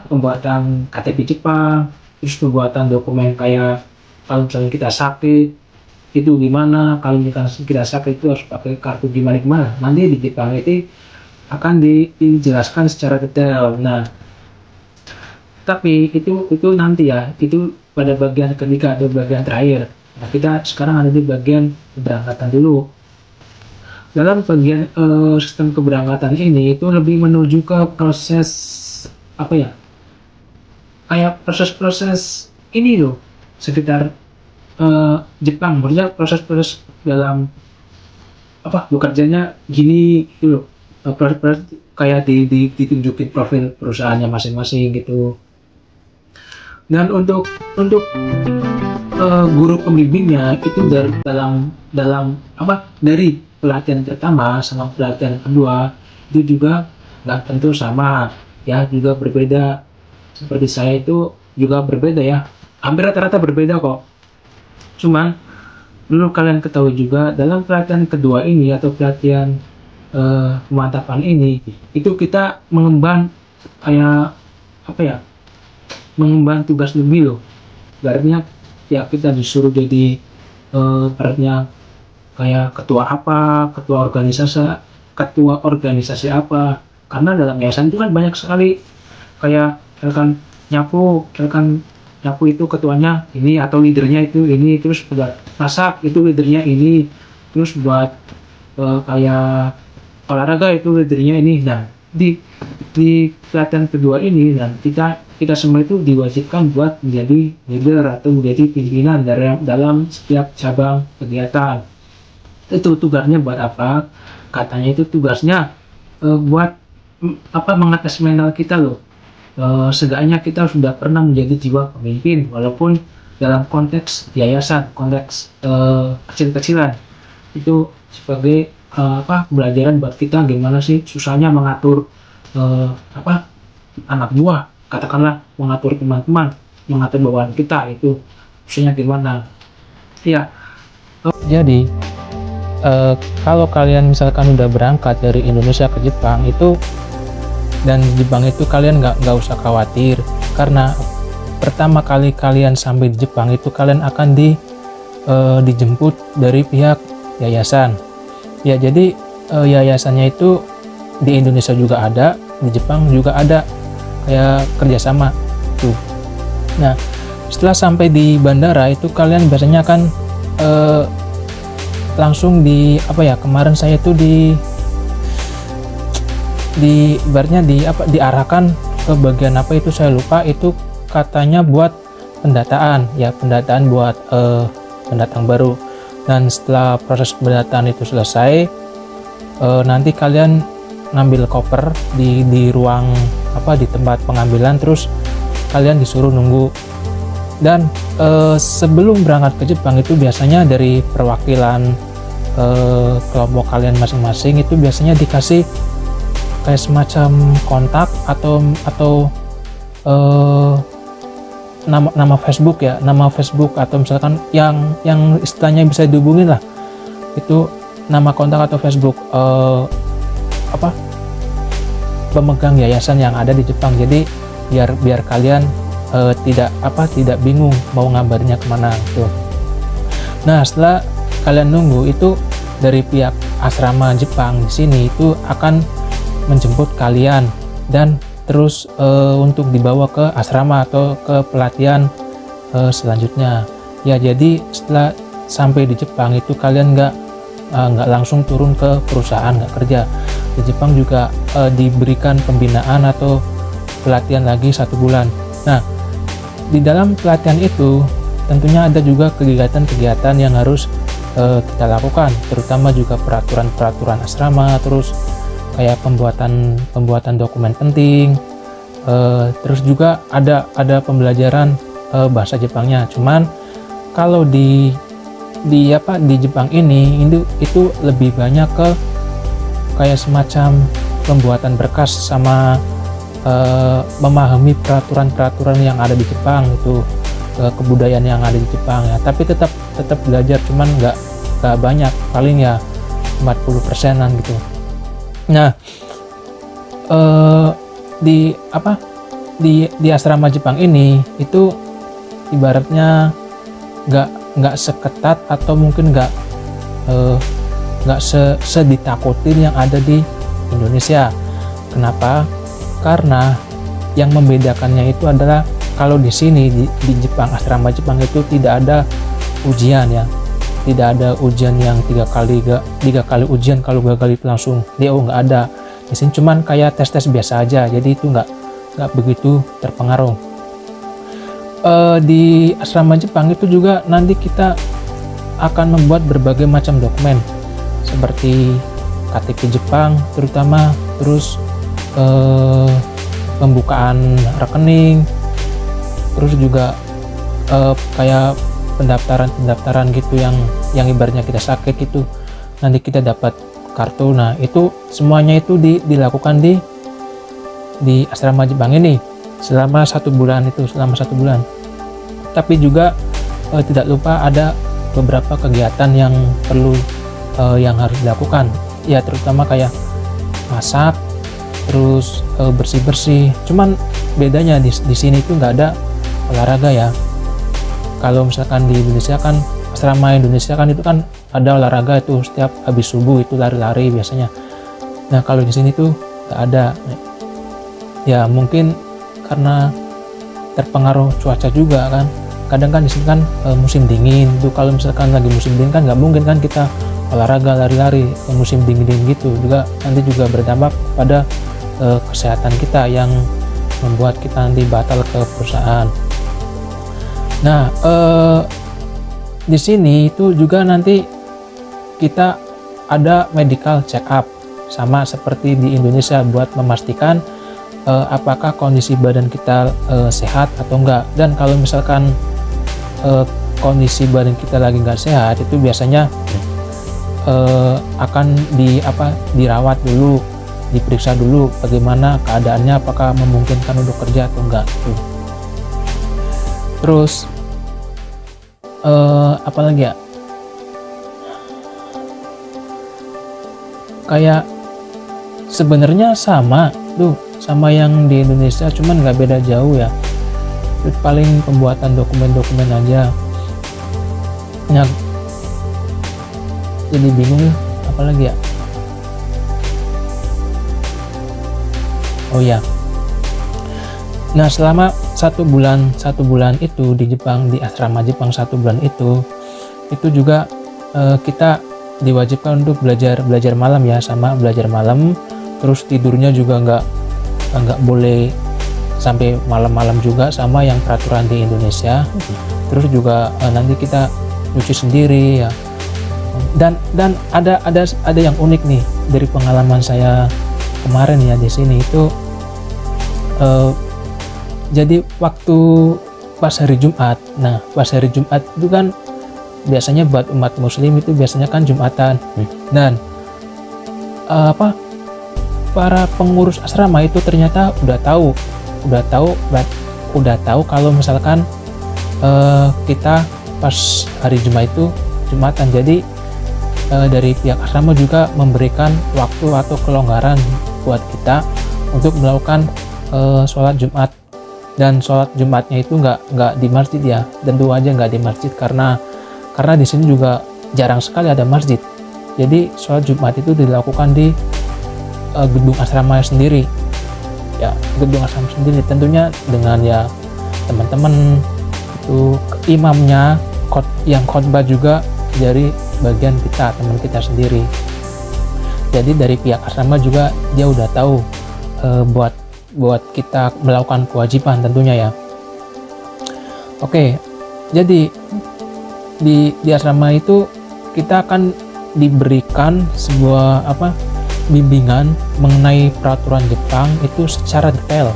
pembuatan KTP Jepang, terus pembuatan dokumen kayak kalau misalnya kita sakit itu gimana, kalau kita sakit itu harus pakai kartu gimana. Nanti di Jepang itu akan dijelaskan secara detail. Nah, tapi itu nanti ya, itu pada bagian ketiga atau bagian terakhir. Nah, kita sekarang ada di bagian keberangkatan dulu. Dalam bagian sistem keberangkatan ini itu lebih menuju ke proses apa ya, kayak proses-proses ini loh sekitar Jepang, maksudnya proses-proses dalam apa bekerjanya gini gitu loh. Proses kayak ditunjukin profil perusahaannya masing-masing gitu. Dan untuk guru pembimbingnya itu dari pelatihan pertama sama pelatihan kedua itu juga nggak tentu sama ya, juga berbeda. Seperti saya itu juga berbeda ya, hampir rata-rata berbeda kok. Cuman dulu kalian ketahui juga dalam pelatihan kedua ini atau pelatihan pemantapan ini itu kita mengemban kayak apa ya, mengemban tugas lebih loh. Artinya ya kita disuruh jadi artinya kayak ketua organisasi apa, karena dalam yayasan itu kan banyak sekali kayak rekan nyapu itu ketuanya ini atau leadernya itu ini, terus buat masak itu leadernya ini, terus buat kayak olahraga itu leadernya ini. Nah, di pelatihan kedua ini dan kita semua itu diwajibkan buat menjadi leader atau menjadi pimpinan dalam setiap cabang kegiatan. Itu tugasnya buat apa? Katanya itu tugasnya buat mengatas mental kita loh. Seenggaknya kita sudah pernah menjadi jiwa pemimpin walaupun dalam konteks yayasan, konteks kecil-kecilan, itu sebagai pembelajaran buat kita gimana sih susahnya mengatur anak buah, katakanlah mengatur teman-teman, mengatur bawahan kita, itu susahnya gimana ya. Jadi kalau kalian misalkan udah berangkat dari Indonesia ke Jepang itu, dan di Jepang itu kalian nggak usah khawatir, karena pertama kali kalian sampai di Jepang itu kalian akan dijemput dari pihak yayasan ya. Jadi yayasannya itu di Indonesia juga ada, di Jepang juga ada, kayak kerjasama tuh. Nah, setelah sampai di bandara itu kalian biasanya kan langsung kemarin saya itu diarahkan ke bagian apa itu saya lupa, itu katanya buat pendataan buat pendatang baru. Dan setelah proses pendataan itu selesai, nanti kalian ngambil koper di ruang di tempat pengambilan, terus kalian disuruh nunggu. Dan sebelum berangkat ke Jepang itu biasanya dari perwakilan kelompok kalian masing-masing itu biasanya dikasih kayak semacam kontak atau nama Facebook ya, nama Facebook atau misalkan yang istilahnya bisa dihubungin lah, itu nama kontak atau Facebook pemegang yayasan yang ada di Jepang. Jadi biar kalian tidak bingung mau ngabarnya kemana gitu. Nah, setelah kalian nunggu itu, dari pihak asrama Jepang di sini itu akan menjemput kalian dan terus untuk dibawa ke asrama atau ke pelatihan selanjutnya. Ya, jadi setelah sampai di Jepang itu kalian nggak langsung turun ke perusahaan, nggak kerja. Di Jepang juga diberikan pembinaan atau pelatihan lagi 1 bulan. Nah, di dalam pelatihan itu tentunya ada juga kegiatan-kegiatan yang harus kita lakukan, terutama juga peraturan-peraturan asrama, terus kayak pembuatan dokumen penting, terus juga ada pembelajaran bahasa Jepangnya. Cuman kalau di Jepang ini itu lebih banyak ke kayak semacam pembuatan berkas sama memahami peraturan-peraturan yang ada di Jepang, itu kebudayaan yang ada di Jepang ya. Tapi tetap belajar, cuman nggak banyak, paling ya 40%-an gitu. Nah, di asrama Jepang ini itu ibaratnya nggak seketat atau mungkin nggak seditakutin yang ada di Indonesia. Kenapa? Karena yang membedakannya itu adalah kalau di sini di Jepang, asrama Jepang itu tidak ada ujian ya, tidak ada ujian yang tiga kali ujian kalau gagal itu langsung DO, nggak ada. Di sini cuman kayak tes biasa aja, jadi itu nggak begitu terpengaruh. Di asrama Jepang itu juga nanti kita akan membuat berbagai macam dokumen seperti KTP Jepang terutama, terus pembukaan rekening, terus juga kayak pendaftaran gitu yang ibaratnya kita sakit itu nanti kita dapat kartu. Nah, itu semuanya itu dilakukan di asrama Jepang ini selama 1 bulan itu, selama 1 bulan. Tapi juga tidak lupa ada beberapa kegiatan yang perlu yang harus dilakukan ya, terutama kayak masak, terus bersih-bersih. Cuman bedanya di sini itu nggak ada olahraga ya. Kalau misalkan di Indonesia kan, asrama Indonesia kan itu kan ada olahraga itu setiap habis subuh itu lari-lari biasanya. Nah, kalau di sini tuh nggak ada. Ya mungkin karena terpengaruh cuaca juga kan. Kadang kan di sini kan musim dingin itu, kalau misalkan lagi musim dingin kan nggak mungkin kan kita olahraga lari-lari ke musim dingin gitu. Juga nanti juga berdampak pada kesehatan kita yang membuat kita nanti batal ke perusahaan. Nah, di sini itu juga nanti kita ada medical check up sama seperti di Indonesia buat memastikan apakah kondisi badan kita sehat atau enggak. Dan kalau misalkan kondisi badan kita lagi nggak sehat, itu biasanya akan dirawat dulu, diperiksa dulu bagaimana keadaannya, apakah memungkinkan untuk kerja atau enggak tuh. Terus apa lagi ya, kayak sebenarnya sama yang di Indonesia, cuman nggak beda jauh ya. Itu paling pembuatan dokumen-dokumen aja. Nah, jadi bingung ya, apa lagi ya. Oh ya, nah selama 1 bulan itu di Jepang, di asrama Jepang 1 bulan itu juga kita diwajibkan untuk belajar malam ya, sama belajar malam. Terus tidurnya juga nggak boleh sampai malam-malam juga, sama yang peraturan di Indonesia. Terus juga nanti kita nyuci sendiri ya. Dan ada yang unik nih dari pengalaman saya kemarin ya di sini itu. Jadi waktu pas hari Jumat, nah pas hari Jumat itu kan biasanya buat umat muslim itu biasanya kan Jumatan. Dan para pengurus asrama itu ternyata udah tahu udah tahu kalau misalkan kita pas hari Jumatan. Jadi dari pihak asrama juga memberikan waktu atau kelonggaran buat kita untuk melakukan sholat Jumat. Dan sholat Jumatnya itu nggak di masjid ya, tentu aja nggak di masjid karena di sini juga jarang sekali ada masjid. Jadi sholat Jumat itu dilakukan di gedung asrama sendiri ya, gedung asrama sendiri tentunya dengan ya teman-teman itu, imamnya yang khotbah juga dari bagian kita, teman kita sendiri. Jadi dari pihak asrama juga dia udah tahu buat kita melakukan kewajiban tentunya ya. Oke, jadi di asrama itu kita akan diberikan sebuah bimbingan mengenai peraturan Jepang itu secara detail.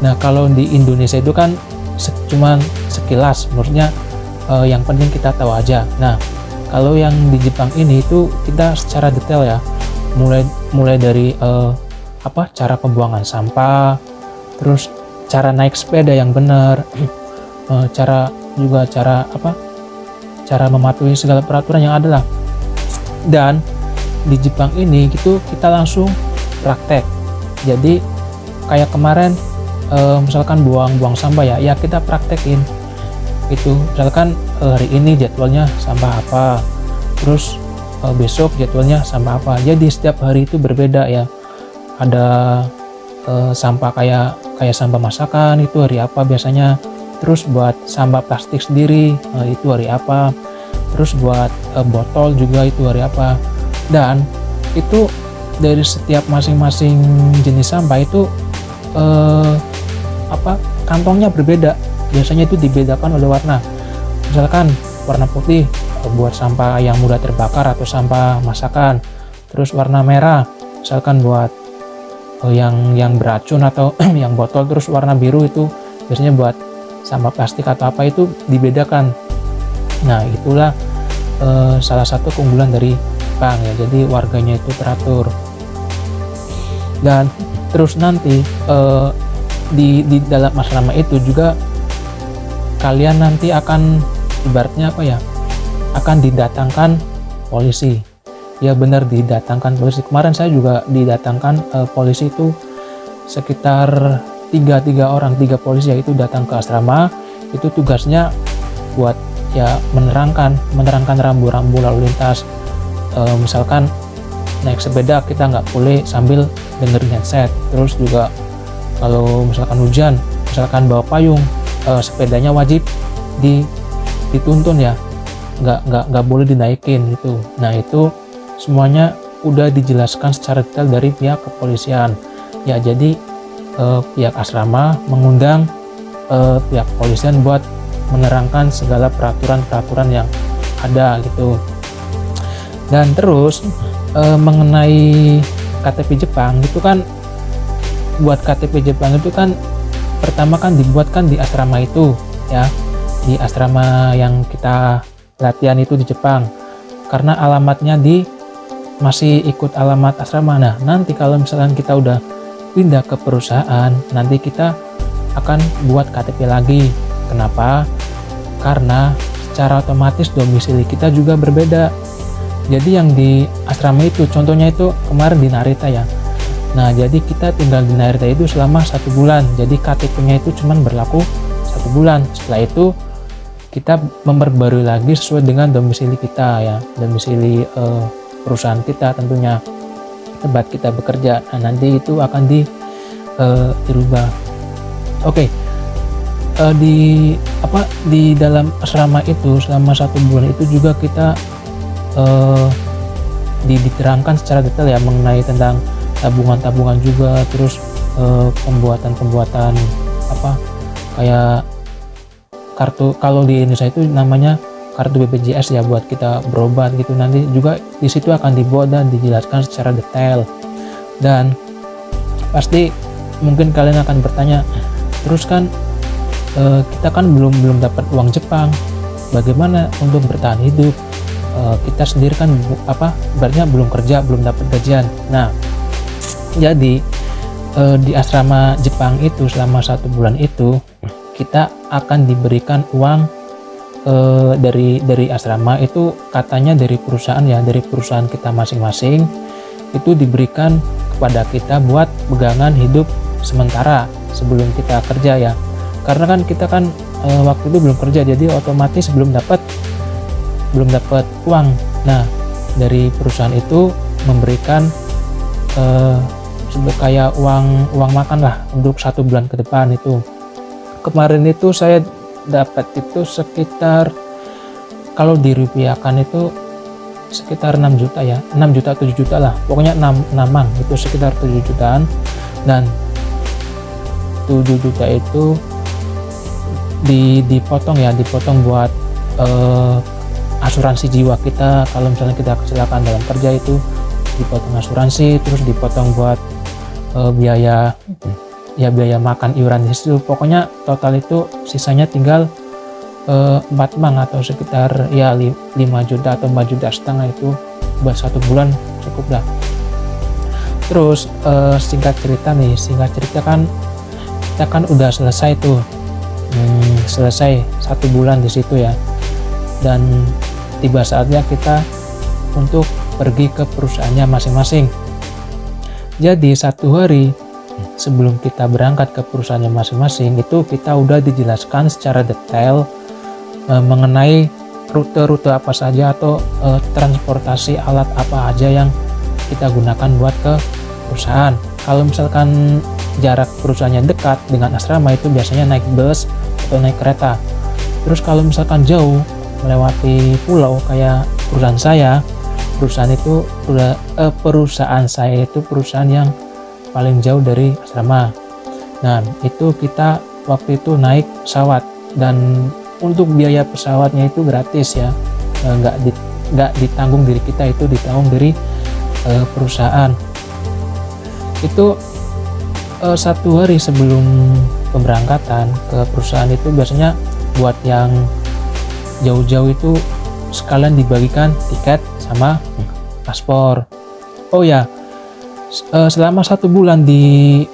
Nah, kalau di Indonesia itu kan cuman sekilas, maksudnya yang penting kita tahu aja. Nah, kalau yang di Jepang ini itu kita secara detail ya, mulai dari cara pembuangan sampah, terus cara naik sepeda yang benar, cara mematuhi segala peraturan yang ada lah. Dan di Jepang ini gitu kita langsung praktek. Jadi kayak kemarin misalkan buang sampah ya kita praktekin itu. Misalkan hari ini jadwalnya sampah apa, terus besok jadwalnya sampah apa. Jadi setiap hari itu berbeda ya. Ada sampah kayak sampah masakan itu hari apa biasanya, terus buat sampah plastik sendiri itu hari apa, terus buat botol juga itu hari apa. Dan itu dari setiap masing-masing jenis sampah itu kantongnya berbeda. Biasanya itu dibedakan oleh warna. Misalkan warna putih buat sampah yang mudah terbakar atau sampah masakan, terus warna merah misalkan buat yang beracun atau yang botol, terus warna biru itu biasanya buat sampah plastik atau apa, itu dibedakan. Nah, itulah salah satu keunggulan dari Jepang ya. Jadi warganya itu teratur. Dan terus nanti di dalam asrama itu juga kalian nanti akan ibaratnya akan didatangkan polisi. Ya benar, didatangkan polisi. Kemarin saya juga didatangkan polisi itu sekitar tiga polisi ya, itu datang ke asrama. Itu tugasnya buat ya menerangkan rambu-rambu lalu lintas. Misalkan naik sepeda kita nggak boleh sambil dengerin headset. Terus juga kalau misalkan hujan, misalkan bawa payung, sepedanya wajib dituntun ya, nggak boleh dinaikin gitu. Nah, itu semuanya udah dijelaskan secara detail dari pihak kepolisian ya. Jadi pihak asrama mengundang pihak kepolisian buat menerangkan segala peraturan yang ada gitu. Dan terus mengenai KTP Jepang itu kan, buat KTP Jepang itu kan pertama kan dibuatkan di asrama itu ya, di asrama yang kita latihan itu di Jepang, karena alamatnya masih ikut alamat asrama. Nah, nanti kalau misalkan kita udah pindah ke perusahaan, nanti kita akan buat KTP lagi. Kenapa? Karena secara otomatis domisili kita juga berbeda. Jadi yang di asrama itu, contohnya itu kemarin di Narita ya. Nah, jadi kita tinggal di Narita itu selama 1 bulan. Jadi KTP-nya itu cuman berlaku 1 bulan. Setelah itu kita memperbarui lagi sesuai dengan domisili kita ya, domisili perusahaan kita tentunya, tempat kita bekerja. Nah, nanti itu akan dirubah. Oke. Di dalam asrama itu selama 1 bulan itu juga kita diterangkan secara detail ya mengenai tentang tabungan juga, terus pembuatan kayak kartu, kalau di Indonesia itu namanya kartu BPJS ya, buat kita berobat gitu. Nanti juga di situ akan dibuat dan dijelaskan secara detail. Dan pasti mungkin kalian akan bertanya, terus kan kita kan belum dapat uang Jepang, bagaimana untuk bertahan hidup? Kita sendiri kan ibaratnya belum kerja, belum dapat gajian. Nah, jadi di asrama Jepang itu selama 1 bulan itu kita akan diberikan uang dari asrama itu, katanya dari perusahaan ya, dari perusahaan kita masing-masing itu diberikan kepada kita buat pegangan hidup sementara sebelum kita kerja ya, karena kan kita kan waktu itu belum kerja, jadi otomatis belum dapat uang. Nah, dari perusahaan itu memberikan kayak uang makan lah untuk 1 bulan ke depan itu. Kemarin itu saya dapat itu sekitar, kalau dirupiahkan itu sekitar 6 juta ya, 6 juta 7 juta lah, pokoknya 6 itu sekitar 7 jutaan. Dan 7 juta itu dipotong buat asuransi jiwa kita. Kalau misalnya kita kecelakaan dalam kerja itu dipotong asuransi, terus dipotong buat biaya makan, iuran di situ. Pokoknya total itu sisanya tinggal 4 mang atau sekitar ya 5 juta atau 4 juta setengah itu buat 1 bulan cukup lah. Terus singkat cerita kan kita kan udah selesai tuh, selesai 1 bulan di situ ya, dan tiba saatnya kita untuk pergi ke perusahaannya masing-masing. Jadi 1 hari sebelum kita berangkat ke perusahaannya masing-masing itu kita udah dijelaskan secara detail mengenai rute-rute apa saja atau transportasi alat apa aja yang kita gunakan buat ke perusahaan. Kalau misalkan jarak perusahaannya dekat dengan asrama itu biasanya naik bus atau naik kereta. Terus kalau misalkan jauh melewati pulau kayak perusahaan saya itu perusahaan yang paling jauh dari asrama. Nah, itu kita waktu itu naik pesawat, dan untuk biaya pesawatnya itu gratis ya, nggak ditanggung diri kita, itu ditanggung dari perusahaan. Itu 1 hari sebelum pemberangkatan ke perusahaan itu biasanya buat yang jauh-jauh itu sekalian dibagikan tiket sama paspor. Oh ya, selama 1 bulan di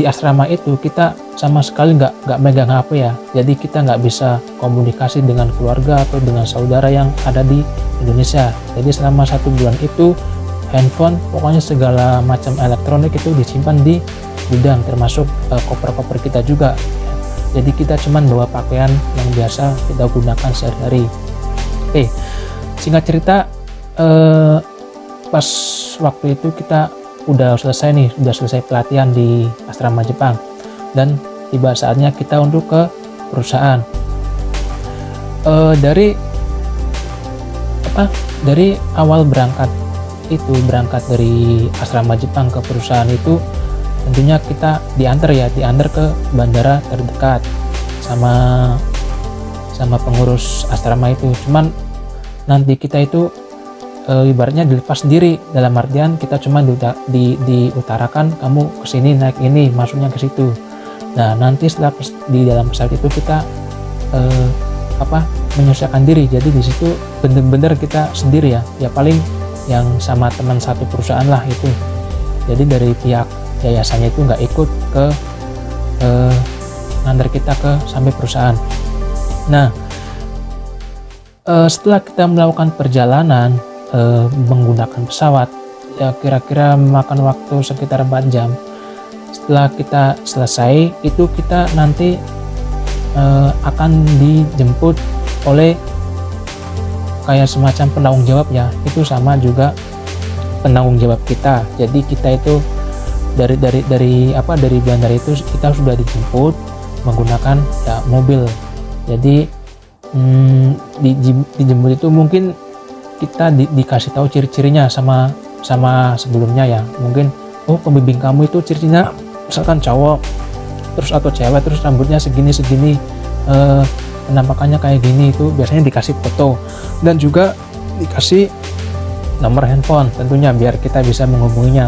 asrama itu kita sama sekali nggak megang HP ya, jadi kita nggak bisa komunikasi dengan keluarga atau dengan saudara yang ada di Indonesia. Jadi selama 1 bulan itu handphone, pokoknya segala macam elektronik itu disimpan di gudang, termasuk koper-koper kita juga. Jadi kita cuman bawa pakaian yang biasa kita gunakan sehari-hari. Oke, singkat cerita, pas waktu itu kita udah selesai pelatihan di asrama Jepang, dan tiba saatnya kita untuk ke perusahaan. Dari awal berangkat dari asrama Jepang ke perusahaan itu tentunya kita diantar ke bandara terdekat sama pengurus asrama itu. Cuman nanti kita itu ibaratnya dilepas sendiri, dalam artian kita cuma diutarakan kamu kesini naik ini, masuknya ke situ. Nah, nanti setelah di dalam pesawat itu kita menyesuaikan diri. Jadi di situ bener-bener kita sendiri ya paling yang sama teman satu perusahaan lah itu. Jadi dari pihak yayasannya itu nggak ikut ke nganter kita ke sampai perusahaan. Nah, setelah kita melakukan perjalanan menggunakan pesawat ya, kira-kira memakan waktu sekitar 4 jam. Setelah kita selesai itu kita nanti akan dijemput oleh kayak semacam penanggung jawab ya, itu sama juga penanggung jawab kita. Jadi kita itu dari bandara itu kita sudah dijemput menggunakan ya mobil. Jadi dijemput itu mungkin kita dikasih tahu ciri-cirinya sama sebelumnya ya. Mungkin pembimbing kamu itu cirinya misalkan cowok terus atau cewek, terus rambutnya segini penampakannya kayak gini, itu biasanya dikasih foto dan juga dikasih nomor handphone tentunya biar kita bisa menghubunginya.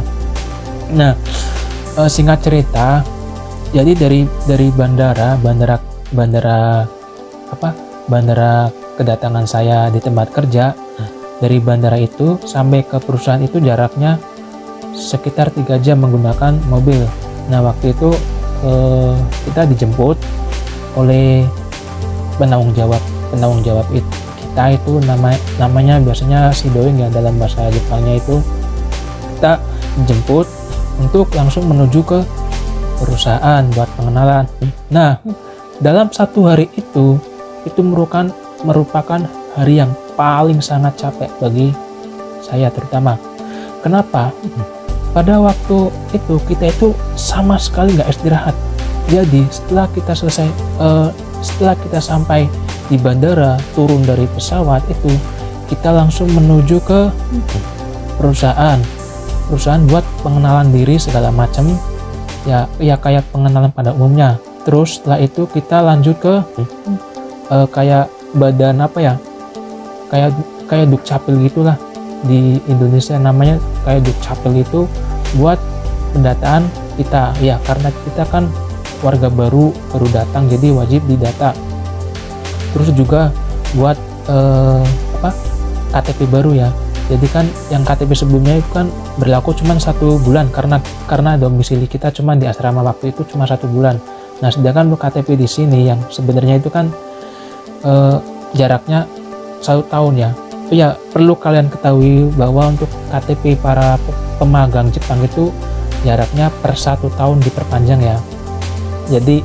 Nah, singkat cerita, jadi dari bandara kedatangan saya di tempat kerja, dari bandara itu sampai ke perusahaan itu jaraknya sekitar 3 jam menggunakan mobil. Nah waktu itu kita dijemput oleh penanggung jawab kita itu namanya biasanya Shidoing ya dalam bahasa Jepangnya. Itu kita dijemput untuk langsung menuju ke perusahaan buat pengenalan. Nah dalam satu hari itu merupakan hari yang paling sangat capek bagi saya terutama. Kenapa? Pada waktu itu kita itu sama sekali nggak istirahat. Jadi setelah kita sampai di bandara, turun dari pesawat itu, kita langsung menuju ke perusahaan buat pengenalan diri segala macam ya kayak pengenalan pada umumnya. Terus setelah itu kita lanjut ke kayak badan apa ya, kayak dukcapil gitulah, di Indonesia namanya kayak dukcapil itu, buat pendataan kita ya, karena kita kan warga baru datang jadi wajib didata. Terus juga buat KTP baru ya. Jadi kan yang KTP sebelumnya itu kan berlaku cuma 1 bulan karena domisili kita cuma di asrama waktu itu cuma 1 bulan. Nah sedangkan untuk KTP di sini yang sebenarnya itu kan jaraknya 1 tahun ya. Ya perlu kalian ketahui bahwa untuk KTP para pemagang Jepang itu jaraknya per 1 tahun diperpanjang ya. Jadi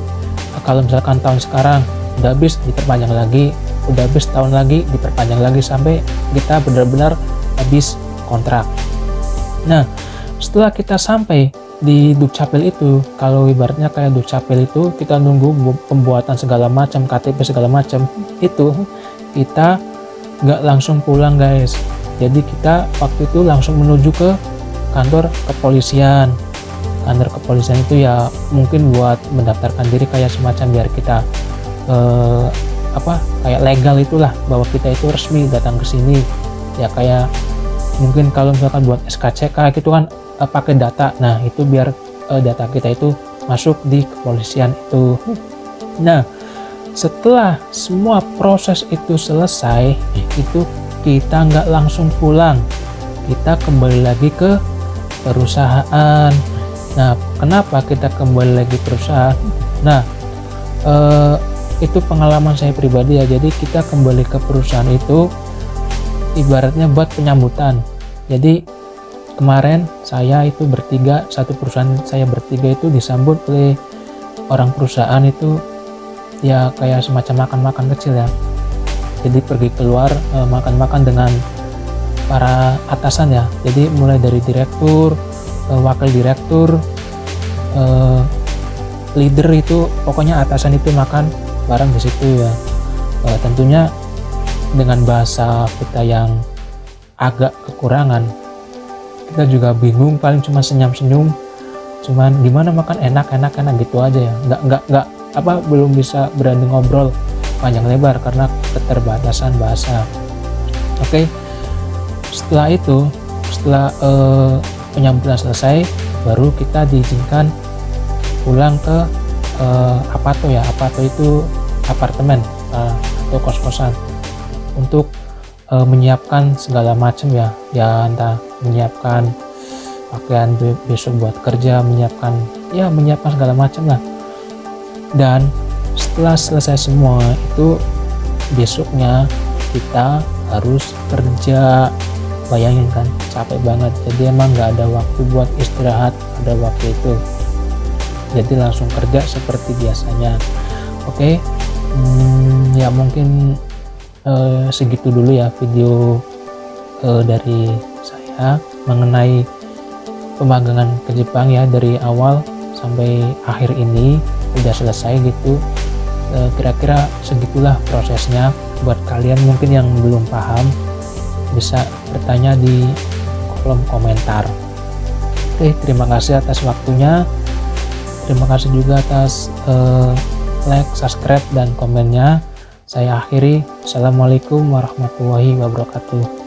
kalau misalkan tahun sekarang udah habis diperpanjang lagi, udah habis tahun lagi diperpanjang lagi sampai kita benar-benar habis kontrak. Nah setelah kita sampai di dukcapil itu, kalau ibaratnya kayak dukcapil itu kita nunggu pembuatan segala macam, KTP segala macam, itu kita nggak langsung pulang guys. Jadi kita waktu itu langsung menuju ke kantor kepolisian. Kantor kepolisian itu ya mungkin buat mendaftarkan diri kayak semacam biar kita kayak legal itulah bahwa kita itu resmi datang ke sini ya. Kayak mungkin kalau misalkan buat SKCK gitu kan pakai data, nah itu biar data kita itu masuk di kepolisian itu. Nah setelah semua proses itu selesai, itu kita nggak langsung pulang, kita kembali lagi ke perusahaan. Nah kenapa kita kembali lagi ke perusahaan? Nah itu pengalaman saya pribadi ya. Jadi kita kembali ke perusahaan itu ibaratnya buat penyambutan. Jadi kemarin saya itu bertiga, satu perusahaan saya bertiga itu disambut oleh orang perusahaan itu ya kayak semacam makan-makan kecil ya. Jadi pergi keluar makan-makan dengan para atasan ya. Jadi mulai dari direktur, wakil direktur, leader itu pokoknya atasan itu makan bareng di situ ya. Tentunya dengan bahasa kita yang agak kekurangan, kita juga bingung, paling cuma senyum-senyum, cuman gimana makan enak gitu aja ya. Nggak belum bisa berani ngobrol panjang lebar karena keterbatasan bahasa. Oke. Setelah itu, setelah penyambutan selesai, baru kita diizinkan pulang ke Apato ya. Apato itu apartemen atau kos-kosan untuk menyiapkan segala macam ya entah menyiapkan pakaian besok buat kerja, menyiapkan segala macam lah. Dan setelah selesai semua itu, besoknya kita harus kerja. Bayangin kan, capek banget. Jadi emang nggak ada waktu buat istirahat pada waktu itu. Jadi langsung kerja seperti biasanya. Oke. Ya mungkin segitu dulu ya video dari saya mengenai pemagangan ke Jepang ya, dari awal sampai akhir ini udah selesai gitu. Kira-kira segitulah prosesnya. Buat kalian mungkin yang belum paham bisa bertanya di kolom komentar. Oke, terima kasih atas waktunya. Terima kasih juga atas like, subscribe, dan komennya. Saya akhiri. Assalamualaikum warahmatullahi wabarakatuh.